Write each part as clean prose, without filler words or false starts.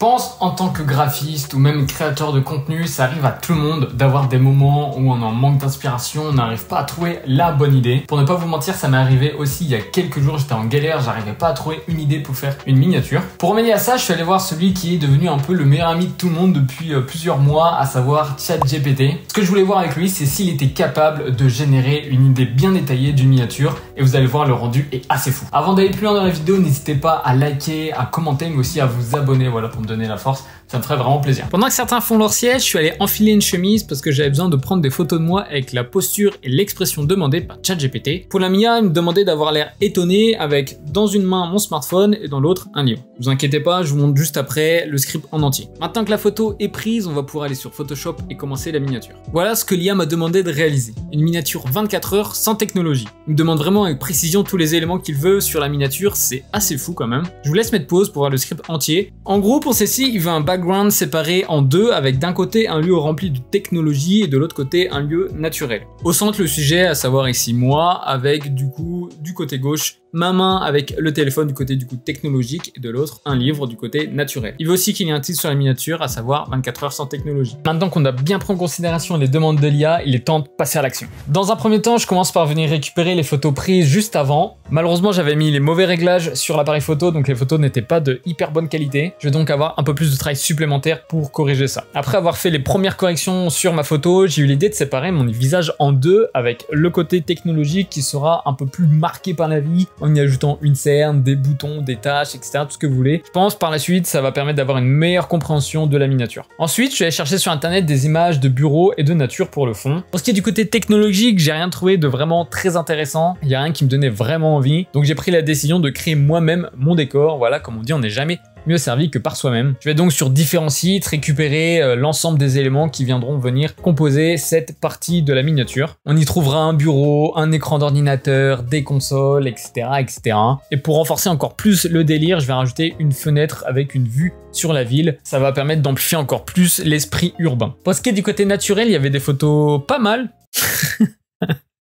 Je pense en tant que graphiste ou même créateur de contenu, ça arrive à tout le monde d'avoir des moments où on est en manque d'inspiration, on n'arrive pas à trouver la bonne idée. Pour ne pas vous mentir, ça m'est arrivé aussi il y a quelques jours, j'étais en galère, j'arrivais pas à trouver une idée pour faire une miniature. Pour remédier à ça, je suis allé voir celui qui est devenu un peu le meilleur ami de tout le monde depuis plusieurs mois, à savoir ChatGPT. Ce que je voulais voir avec lui, c'est s'il était capable de générer une idée bien détaillée d'une miniature, et vous allez voir, le rendu est assez fou. Avant d'aller plus loin dans la vidéo, n'hésitez pas à liker, à commenter, mais aussi à vous abonner, voilà, pour me donner la force. Ça me ferait vraiment plaisir. Pendant que certains font leur siège, je suis allé enfiler une chemise parce que j'avais besoin de prendre des photos de moi avec la posture et l'expression demandée par ChatGPT. Pour la MIA, il me demandait d'avoir l'air étonné avec dans une main mon smartphone et dans l'autre un livre. Ne vous inquiétez pas, je vous montre juste après le script en entier. Maintenant que la photo est prise, on va pouvoir aller sur Photoshop et commencer la miniature. Voilà ce que l'IA m'a demandé de réaliser. Une miniature 24 heures sans technologie. Il me demande vraiment avec précision tous les éléments qu'il veut sur la miniature, c'est assez fou quand même. Je vous laisse mettre pause pour voir le script entier. En gros, pour celle-ci, il veut un background séparé en deux avec d'un côté un lieu rempli de technologie et de l'autre côté un lieu naturel. Au centre, le sujet, à savoir ici moi, avec du coup du côté gauche ma main avec le téléphone du côté du coup technologique et de l'autre un livre du côté naturel. Il veut aussi qu'il y ait un titre sur la miniature, à savoir 24 heures sans technologie. Maintenant qu'on a bien pris en considération les demandes de l'IA, il est temps de passer à l'action. Dans un premier temps, je commence par venir récupérer les photos prises juste avant. Malheureusement, j'avais mis les mauvais réglages sur l'appareil photo, donc les photos n'étaient pas de hyper bonne qualité. Je vais donc avoir un peu plus de travail supplémentaire pour corriger ça. Après avoir fait les premières corrections sur ma photo, j'ai eu l'idée de séparer mon visage en deux avec le côté technologique qui sera un peu plus marqué par la vie, en y ajoutant une cerne, des boutons, des taches, etc. Tout ce que vous voulez. Je pense par la suite, ça va permettre d'avoir une meilleure compréhension de la miniature. Ensuite, je suis allé chercher sur internet des images de bureaux et de nature pour le fond. Pour ce qui est du côté technologique, j'ai rien trouvé de vraiment très intéressant. Il n'y a rien qui me donnait vraiment envie. Donc j'ai pris la décision de créer moi-même mon décor. Voilà, comme on dit, on n'est jamais mieux servi que par soi-même. Je vais donc sur différents sites récupérer l'ensemble des éléments qui viendront venir composer cette partie de la miniature. On y trouvera un bureau, un écran d'ordinateur, des consoles, etc., etc. Et pour renforcer encore plus le délire, je vais rajouter une fenêtre avec une vue sur la ville. Ça va permettre d'amplifier encore plus l'esprit urbain. Pour ce qui est du côté naturel, il y avait des photos pas mal.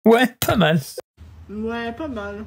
Ouais, pas mal. Ouais, pas mal.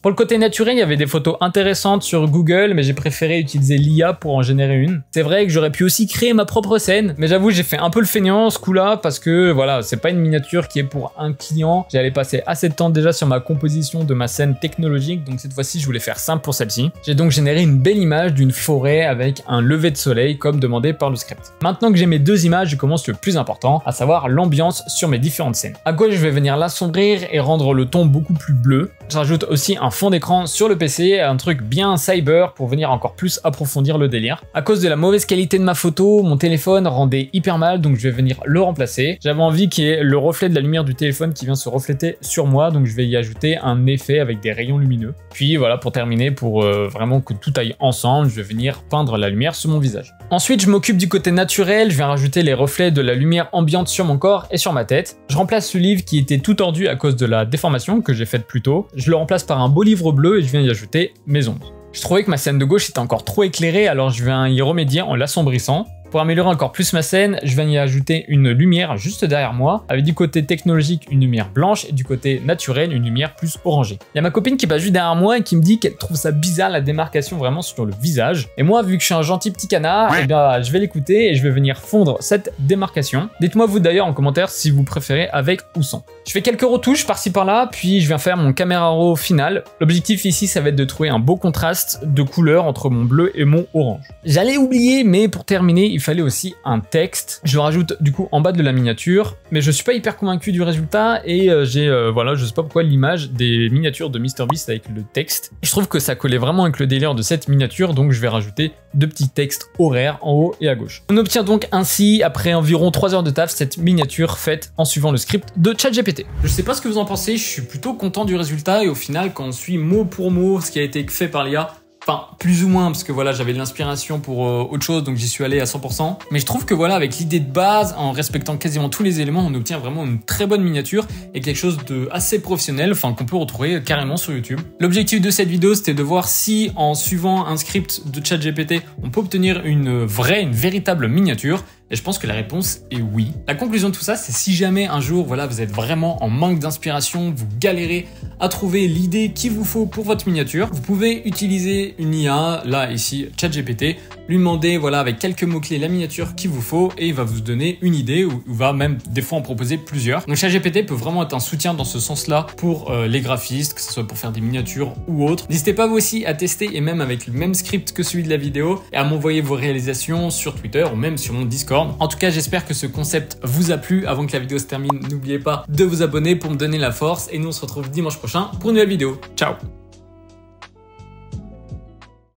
Pour le côté naturel, il y avait des photos intéressantes sur Google, mais j'ai préféré utiliser l'IA pour en générer une. C'est vrai que j'aurais pu aussi créer ma propre scène, mais j'avoue, j'ai fait un peu le feignant ce coup-là, parce que voilà, c'est pas une miniature qui est pour un client. J'allais passer assez de temps déjà sur ma composition de ma scène technologique, donc cette fois-ci, je voulais faire simple pour celle-ci. J'ai donc généré une belle image d'une forêt avec un lever de soleil, comme demandé par le script. Maintenant que j'ai mes deux images, je commence le plus important, à savoir l'ambiance sur mes différentes scènes. À gauche, je vais venir l'assombrir et rendre le ton beaucoup plus bleu. J'ajoute aussi un fond d'écran sur le PC, un truc bien cyber pour venir encore plus approfondir le délire. À cause de la mauvaise qualité de ma photo, mon téléphone rendait hyper mal, donc je vais venir le remplacer. J'avais envie qu'il y ait le reflet de la lumière du téléphone qui vient se refléter sur moi, donc je vais y ajouter un effet avec des rayons lumineux. Puis voilà, pour terminer, pour vraiment que tout aille ensemble, je vais venir peindre la lumière sur mon visage. Ensuite, je m'occupe du côté naturel, je viens rajouter les reflets de la lumière ambiante sur mon corps et sur ma tête. Je remplace ce livre qui était tout tordu à cause de la déformation que j'ai faite plus tôt. Je le remplace par un beau livre bleu et je viens y ajouter mes ombres. Je trouvais que ma scène de gauche était encore trop éclairée, alors je viens y remédier en l'assombrissant. Pour améliorer encore plus ma scène, je viens y ajouter une lumière juste derrière moi, avec du côté technologique une lumière blanche et du côté naturel une lumière plus orangée. Il y a ma copine qui passe juste derrière moi et qui me dit qu'elle trouve ça bizarre la démarcation vraiment sur le visage. Et moi, vu que je suis un gentil petit canard, eh bien, je vais l'écouter et je vais venir fondre cette démarcation. Dites-moi vous d'ailleurs en commentaire si vous préférez avec ou sans. Je fais quelques retouches par-ci par-là, puis je viens faire mon caméra raw final. L'objectif ici, ça va être de trouver un beau contraste de couleur entre mon bleu et mon orange. J'allais oublier, mais pour terminer, il fallait aussi un texte. Je le rajoute du coup en bas de la miniature, mais je suis pas hyper convaincu du résultat et voilà, je sais pas pourquoi l'image des miniatures de MrBeast avec le texte. Je trouve que ça collait vraiment avec le délire de cette miniature, donc je vais rajouter deux petits textes horaires en haut et à gauche. On obtient donc ainsi, après environ 3 heures de taf, cette miniature faite en suivant le script de ChatGPT. Je sais pas ce que vous en pensez, je suis plutôt content du résultat et au final, quand on suit mot pour mot ce qui a été fait par l'IA, enfin, plus ou moins, parce que voilà, j'avais de l'inspiration pour autre chose, donc j'y suis allé à 100%. Mais je trouve que voilà, avec l'idée de base, en respectant quasiment tous les éléments, on obtient vraiment une très bonne miniature et quelque chose de assez professionnel, enfin, qu'on peut retrouver carrément sur YouTube. L'objectif de cette vidéo, c'était de voir si, en suivant un script de ChatGPT, on peut obtenir une véritable miniature. Et je pense que la réponse est oui. La conclusion de tout ça, c'est si jamais un jour, voilà, vous êtes vraiment en manque d'inspiration, vous galérez à trouver l'idée qu'il vous faut pour votre miniature, vous pouvez utiliser une IA, là ici ChatGPT, lui demander voilà avec quelques mots-clés la miniature qu'il vous faut et il va vous donner une idée ou va même des fois en proposer plusieurs. Donc ChatGPT peut vraiment être un soutien dans ce sens-là pour les graphistes, que ce soit pour faire des miniatures ou autres. N'hésitez pas vous aussi à tester et même avec le même script que celui de la vidéo et à m'envoyer vos réalisations sur Twitter ou même sur mon Discord. En tout cas, j'espère que ce concept vous a plu. Avant que la vidéo se termine, n'oubliez pas de vous abonner pour me donner la force et nous on se retrouve dimanche prochain pour une nouvelle vidéo. Ciao!